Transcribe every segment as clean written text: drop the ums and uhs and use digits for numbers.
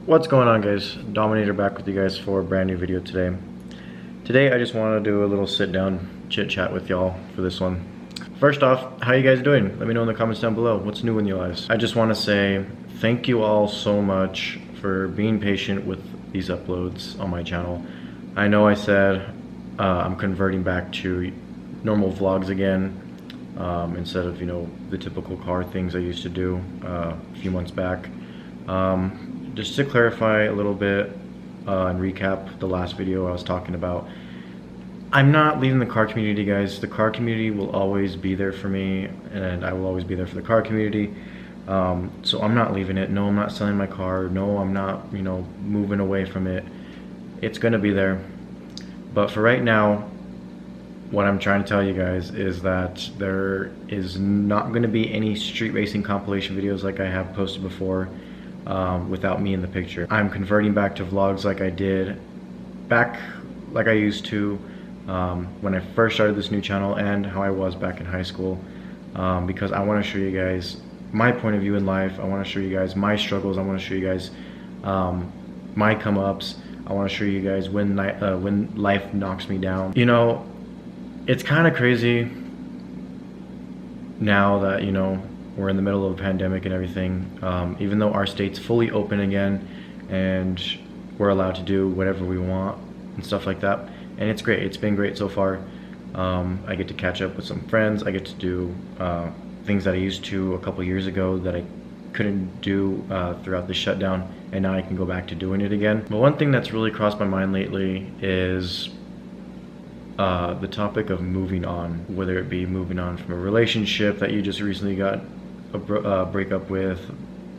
What's going on, guys? Dominator back with you guys for a brand new video today. Today I just want to do a little sit down chit chat with y'all for this one. First off, how you guys doing? Let me know in the comments down below. What's new in your lives? I just want to say thank you all so much for being patient with these uploads on my channel. I know I said I'm converting back to normal vlogs again instead of, the typical car things I used to do a few months back. Just to clarify a little bit and recap the last video I was talking about, I'm not leaving the car community, guys. The car community will always be there for me, and I will always be there for the car community. So I'm not leaving it. No, I'm not selling my car. No, I'm not, moving away from it. It's gonna be there. But for right now, what I'm trying to tell you guys is that there is not gonna be any street racing compilation videos like I have posted before. Without me in the picture. I'm converting back to vlogs like I did back, like I used to when I first started this new channel, and how I was back in high school, because I want to show you guys my point of view in life. I want to show you guys my struggles. I want to show you guys my come-ups. I want to show you guys when life knocks me down. It's kind of crazy now that we're in the middle of a pandemic and everything, even though our state's fully open again and we're allowed to do whatever we want and stuff like that, and it's great. It's been great so far. I get to catch up with some friends. I get to do things that I used to a couple years ago that I couldn't do throughout the shutdown, and now I can go back to doing it again. But one thing that's really crossed my mind lately is the topic of moving on, whether it be moving on from a relationship that you just recently got a breakup with,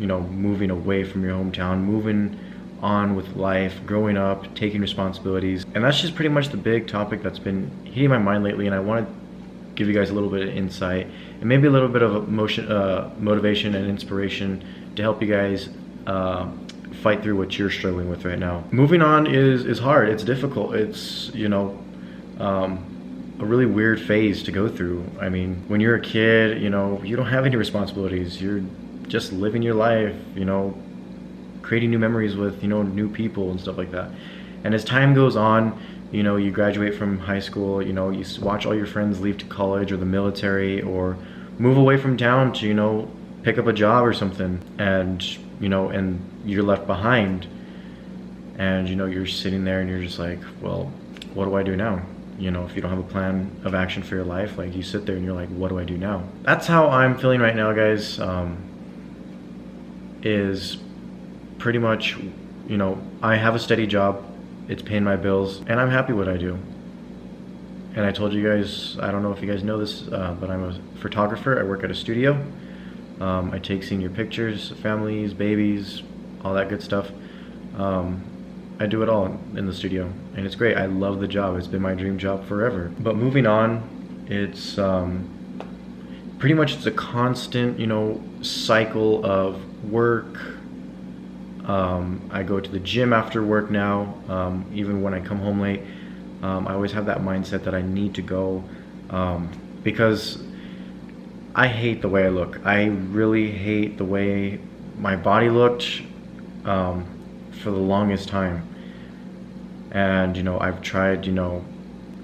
moving away from your hometown, moving on with life, growing up, taking responsibilities. And that's just pretty much the big topic that's been hitting my mind lately, and I want to give you guys a little bit of insight and maybe a little bit of motivation and inspiration to help you guys fight through what you're struggling with right now. Moving on is hard. It's difficult. It's a really weird phase to go through. I mean, when you're a kid, you don't have any responsibilities. You're just living your life, creating new memories with, new people and stuff like that. And as time goes on, you graduate from high school, you watch all your friends leave to college or the military or move away from town to, pick up a job or something. And, and you're left behind. And, you're sitting there and you're just like, well, what do I do now? If you don't have a plan of action for your life, like, you sit there and you're like, what do I do now? That's how I'm feeling right now, guys. Is pretty much, I have a steady job. It's paying my bills, and I'm happy what I do. And I told you guys, I don't know if you guys know this, but I'm a photographer. I work at a studio. I take senior pictures, families, babies, all that good stuff. I do it all in the studio, and it's great. I love the job. It's been my dream job forever. But moving on, it's pretty much, it's a constant, cycle of work. I go to the gym after work now. Even when I come home late, I always have that mindset that I need to go because I hate the way I look. I really hate the way my body looked for the longest time. And I've tried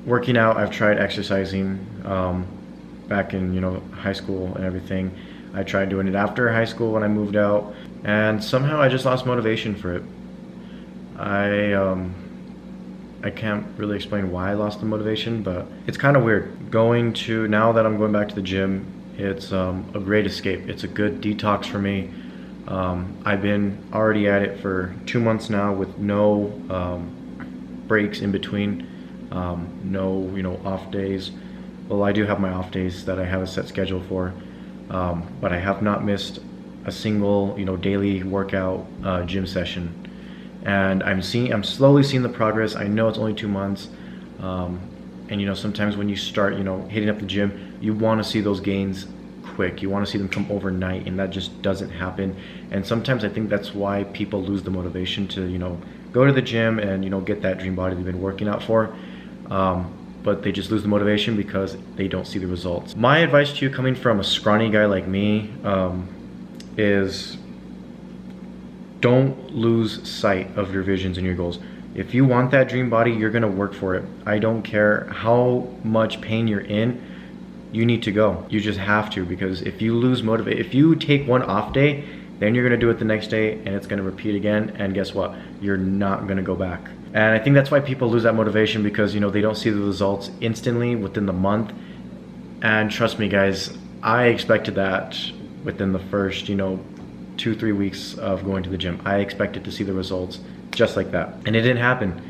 working out, I've tried exercising back in high school and everything. I tried doing it after high school when I moved out, and somehow I just lost motivation for it. I can't really explain why I lost the motivation, but it's kind of weird. Now that I'm going back to the gym, it's a great escape. It's a good detox for me. I've been already at it for 2 months now with no breaks in between, no off days. Well, I do have my off days that I have a set schedule for, but I have not missed a single daily workout gym session. And I'm slowly seeing the progress. I know it's only 2 months, and sometimes when you start hitting up the gym, you want to see those gains quick. You want to see them come overnight, and that just doesn't happen. And sometimes I think that's why people lose the motivation to go to the gym and get that dream body they've been working out for, but they just lose the motivation because they don't see the results. My advice to you, coming from a scrawny guy like me, is don't lose sight of your visions and your goals. If you want that dream body, you're gonna work for it. I don't care how much pain you're in, you need to go. You just have to, because if you lose motivation, if you take one off day, then you're gonna do it the next day and it's gonna repeat again, and guess what? You're not gonna go back. And I think that's why people lose that motivation, because they don't see the results instantly within the month. And trust me guys, I expected that within the first 2-3 weeks of going to the gym. I expected to see the results just like that, and it didn't happen.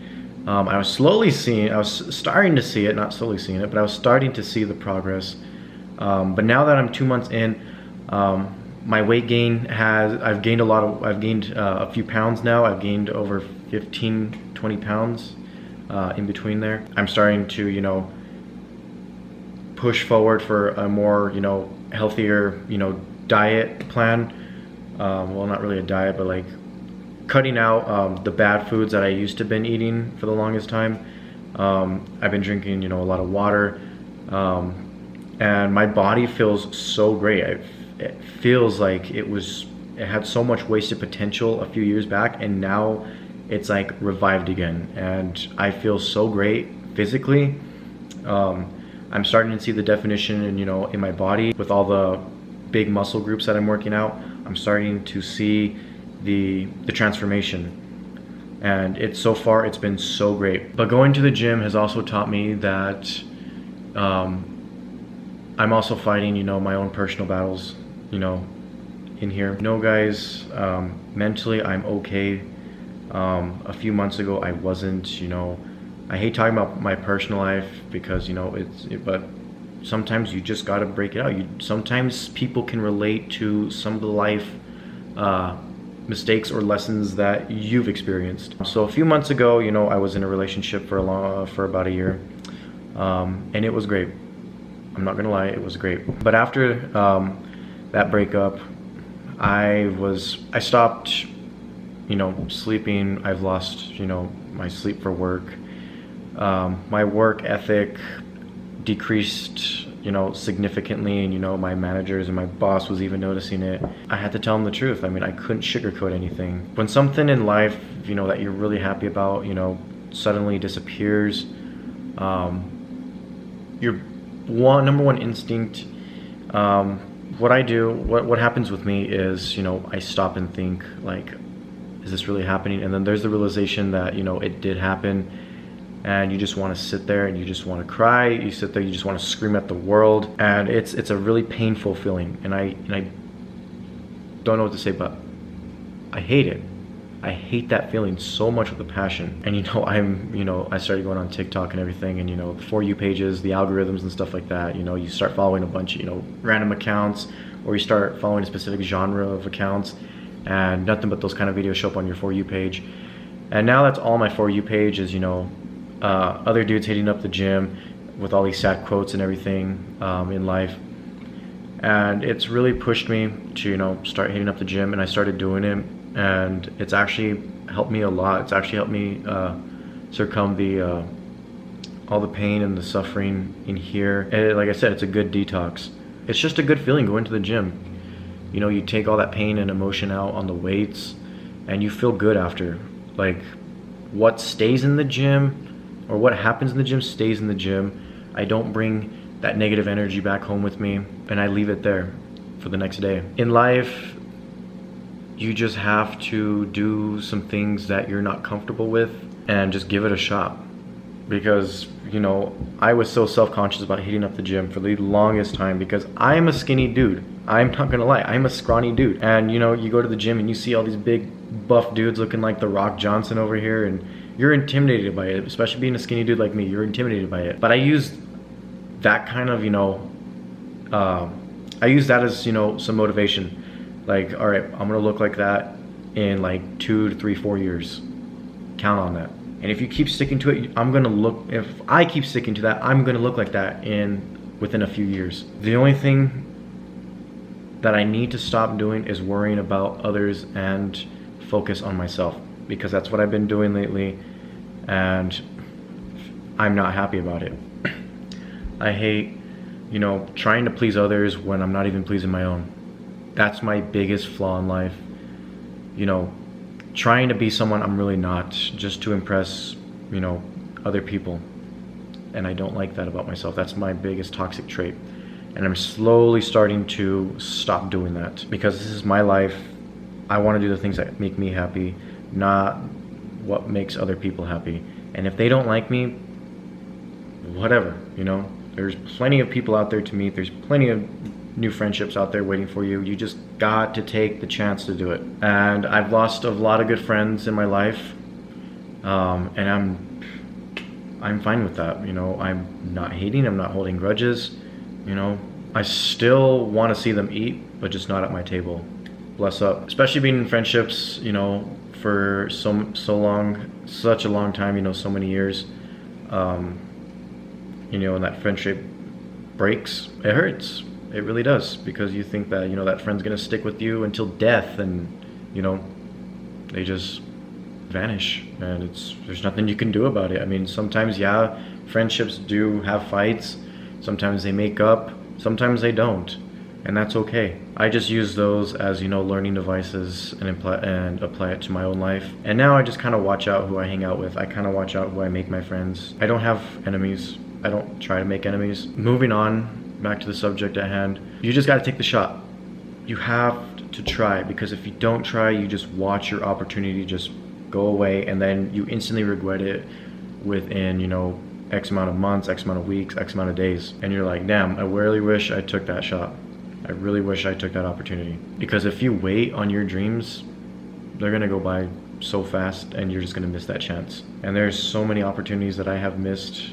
I was starting to see it, not slowly seeing it, but I was starting to see the progress. But now that I'm 2 months in, my weight gain I've gained a few pounds now. I've gained over 15-20 pounds in between there. I'm starting to push forward for a more healthier diet plan. Well, not really a diet, but like cutting out the bad foods that I used to been eating for the longest time. I've been drinking a lot of water, and my body feels so great. It feels like it had so much wasted potential a few years back, and now it's like revived again, and I feel so great physically. I'm starting to see the definition in my body with all the big muscle groups that I'm working out. I'm starting to see the transformation, and so far it's been so great. But going to the gym has also taught me that I'm also fighting my own personal battles in here. Guys, mentally I'm okay. A few months ago I wasn't. I hate talking about my personal life because but sometimes you just gotta break it out. Sometimes people can relate to some of the life mistakes or lessons that you've experienced. So a few months ago, I was in a relationship for about a year, and it was great. I'm not gonna lie, it was great. But after that breakup, I stopped sleeping. I've lost my sleep for work. My work ethic decreased significantly, and my managers and my boss was even noticing it. I had to tell them the truth. I mean, I couldn't sugarcoat anything. When something in life that you're really happy about suddenly disappears, your number one instinct, what I do, what happens with me is I stop and think, like, is this really happening? And then there's the realization that it did happen, and you just want to sit there and you just want to cry. You sit there, you just want to scream at the world, and it's a really painful feeling, and I don't know what to say, but I hate it. I hate that feeling so much with a passion. And I started going on TikTok and everything, and the For You pages, the algorithms and stuff like that, you start following a bunch of random accounts, or you start following a specific genre of accounts, and nothing but those kind of videos show up on your For You page. And now that's all my For You page is, other dudes hitting up the gym with all these sad quotes and everything in life. And it's really pushed me to start hitting up the gym, and I started doing it, and it's actually helped me a lot. It's actually helped me succumb all the pain and the suffering in here. And like I said, it's a good detox. It's just a good feeling going to the gym. You take all that pain and emotion out on the weights, and you feel good after. Like, what stays in the gym, or what happens in the gym, stays in the gym. I don't bring that negative energy back home with me, and I leave it there for the next day. In life, you just have to do some things that you're not comfortable with and just give it a shot. Because I was so self-conscious about hitting up the gym for the longest time, because I'm a skinny dude. I'm not gonna lie, I'm a scrawny dude. And you go to the gym and you see all these big buff dudes looking like the Rock Johnson over here, and you're intimidated by it, especially being a skinny dude like me. You're intimidated by it. But I used that kind of I use that as some motivation. Like, all right, I'm gonna look like that in like 2 to 3, 4 years. Count on that. And if you keep sticking to it, if I keep sticking to that, I'm gonna look like that within a few years. The only thing that I need to stop doing is worrying about others and focus on myself, because that's what I've been doing lately, and I'm not happy about it. I hate, trying to please others when I'm not even pleasing my own. That's my biggest flaw in life. trying to be someone I'm really not, just to impress, you know, other people. And I don't like that about myself. That's my biggest toxic trait. And I'm slowly starting to stop doing that, because this is my life. I want to do the things that make me happy, not what makes other people happy. And if they don't like me, whatever, you know. There's plenty of people out there to meet. There's plenty of new friendships out there waiting for you. You just got to take the chance to do it. And I've lost a lot of good friends in my life, and I'm fine with that. You know, I'm not hating. I'm not holding grudges. You know, I still want to see them eat, but just not at my table. Bless up. Especially being in friendships, you know, for so long, such a long time. You know, so many years. You know, and that friendship breaks. It hurts. It really does, because you think that, you know, that friend's gonna stick with you until death, and you know, they just vanish, and there's nothing you can do about it. I mean, sometimes, yeah, friendships do have fights. Sometimes they make up. Sometimes they don't, and that's okay. I just use those as, you know, learning devices and apply it to my own life. And now I just kind of watch out who I hang out with. I kind of watch out who I make my friends. I don't have enemies. I don't try to make enemies. Moving on, back to the subject at hand, you just got to take the shot. You have to try, because if you don't try, you just watch your opportunity just go away, and then you instantly regret it within, you know, X amount of months, X amount of weeks, X amount of days. And you're like, damn, I really wish I took that shot. I really wish I took that opportunity. Because if you wait on your dreams, they're gonna go by so fast, and you're just gonna miss that chance. And there's so many opportunities that I have missed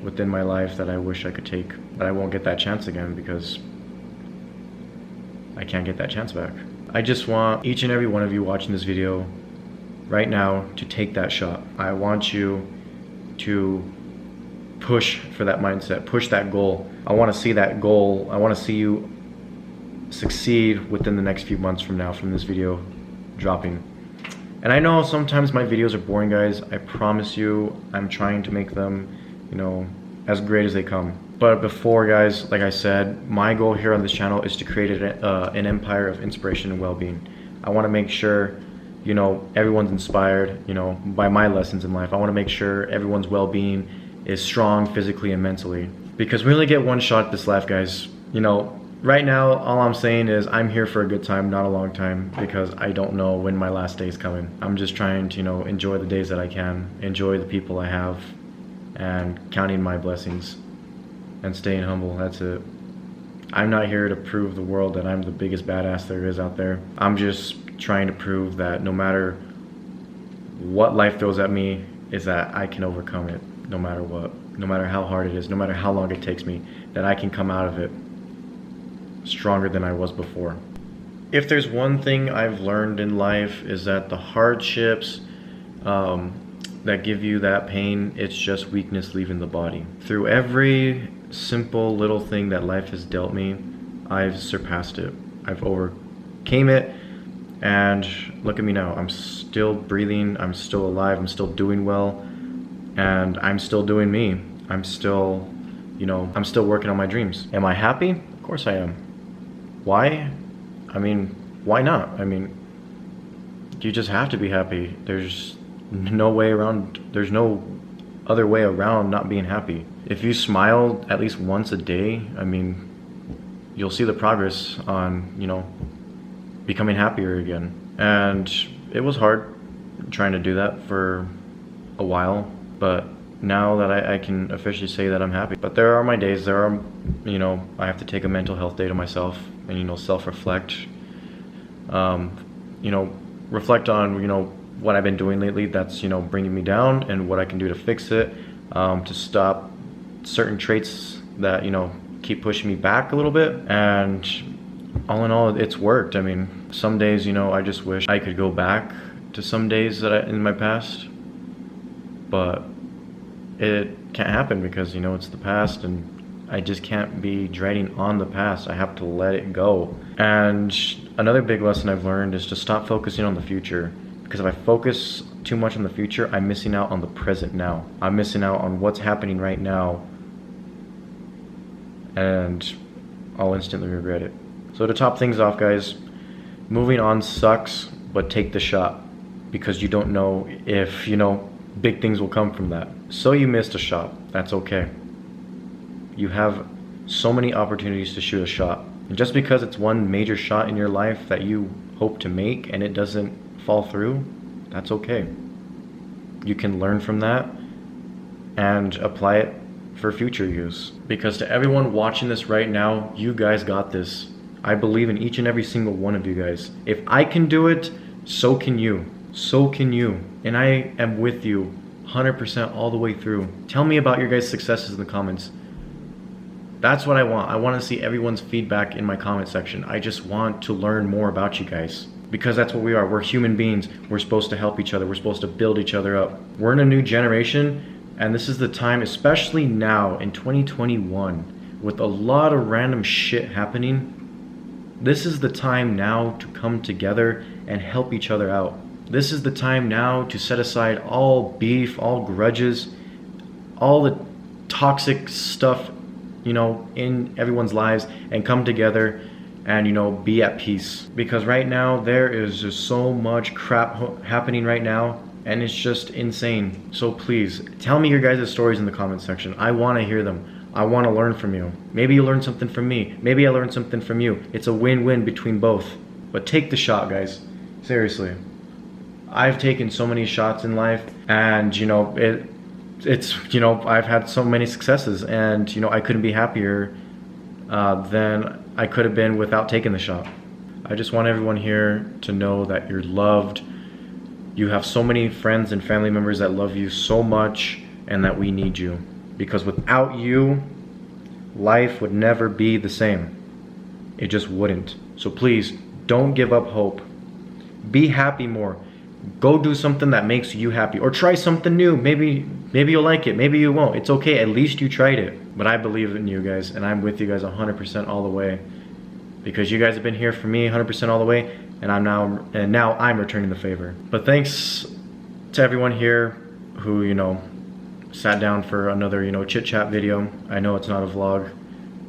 within my life that I wish I could take, but I won't get that chance again, because I can't get that chance back. I just want each and every one of you watching this video right now to take that shot. I want you to push for that mindset, push that goal. I want to see that goal. I want to see you succeed within the next few months from now, from this video dropping. And I know sometimes my videos are boring, guys. I promise you, I'm trying to make them, you know, as great as they come. But before, guys, like I said, my goal here on this channel is to create an empire of inspiration and well-being. I want to make sure, you know, everyone's inspired, you know, by my lessons in life. I want to make sure everyone's well-being is strong physically and mentally, because we only get one shot at this life, guys. You know, right now, all I'm saying is I'm here for a good time, not a long time, because I don't know when my last day is coming. I'm just trying to, you know, enjoy the days that I can, enjoy the people I have, and counting my blessings and staying humble. That's it. I'm not here to prove the world that I'm the biggest badass there is out there. I'm just trying to prove that no matter what life throws at me, is that I can overcome it, no matter what, no matter how hard it is, no matter how long it takes me, that I can come out of it stronger than I was before. If there's one thing I've learned in life, is that the hardships that give you that pain, it's just weakness leaving the body. Through every simple little thing that life has dealt me, I've surpassed it. I've overcame it, and look at me now. I'm still breathing, I'm still alive, I'm still doing well, and I'm still doing me. I'm still, you know, I'm still working on my dreams. Am I happy? Of course I am. Why? I mean, why not? I mean, you just have to be happy. There's no way around, there's no other way around not being happy. If you smile at least once a day, I mean, you'll see the progress on, you know, becoming happier again. And it was hard trying to do that for a while, but now that I can officially say that I'm happy. But there are my days, there are, you know, I have to take a mental health day to myself and, you know, self-reflect. You know, reflect on, you know, what I've been doing lately that's, you know, bringing me down, and what I can do to fix it, to stop certain traits that, you know, keep pushing me back a little bit. And all in all, it's worked. I mean, some days, you know, I just wish I could go back to some days that in my past, but it can't happen, because, you know, it's the past, and I just can't be dreading on the past. I have to let it go. And another big lesson I've learned is to stop focusing on the future, because if I focus too much on the future, I'm missing out on the present now. I'm missing out on what's happening right now, and I'll instantly regret it. So to top things off, guys, moving on sucks, but take the shot. because you don't know if, big things will come from that. So you missed a shot. That's okay. You have so many opportunities to shoot a shot. And just because it's one major shot in your life that you hope to make and it doesn't fall through, that's okay. You can learn from that and apply it for future use. Because to everyone watching this right now, you guys got this. I believe in each and every single one of you guys. If I can do it, so can you. So can you. And I am with you 100% all the way through. Tell me about your guys' successes in the comments. That's what I want. I want to see everyone's feedback in my comment section. I just want to learn more about you guys. Because that's what we are. We're human beings. We're supposed to help each other. We're supposed to build each other up. We're in a new generation, and this is the time, especially now in 2021, with a lot of random shit happening. This is the time now to come together and help each other out. This is the time now to set aside all beef, all grudges, all the toxic stuff, in everyone's lives, and come together and, be at peace. Because right now, there is just so much crap happening right now, and it's just insane. So please, tell me your guys' stories in the comment section. I want to hear them. I want to learn from you. Maybe you learned something from me. Maybe I learned something from you. It's a win-win between both. But take the shot, guys. Seriously. I've taken so many shots in life, and I've had so many successes, and I couldn't be happier than I could have been without taking the shot. I just want everyone here to know that you're loved. You have so many friends and family members that love you so much, and that we need you. Because without you, life would never be the same. It just wouldn't. So please, don't give up hope. Be happy more. Go do something that makes you happy, or try something new. Maybe you'll like it, maybe you won't. It's okay, at least you tried it. But I believe in you guys, and I'm with you guys 100% all the way. Because you guys have been here for me 100% all the way, and now I'm returning the favor. But thanks to everyone here who, sat down for another, chit chat video. I know it's not a vlog,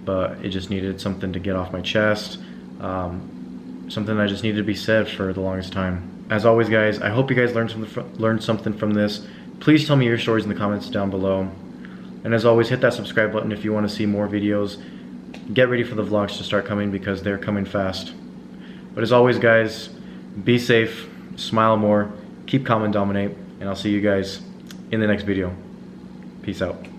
but it just needed something to get off my chest. Something that just needed to be said for the longest time. As always, guys, I hope you guys learned something from this. Please tell me your stories in the comments down below. And as always, hit that subscribe button if you want to see more videos. Get ready for the vlogs to start coming, because they're coming fast. But as always, guys, be safe, smile more, keep calm and dominate, and I'll see you guys in the next video. Peace out.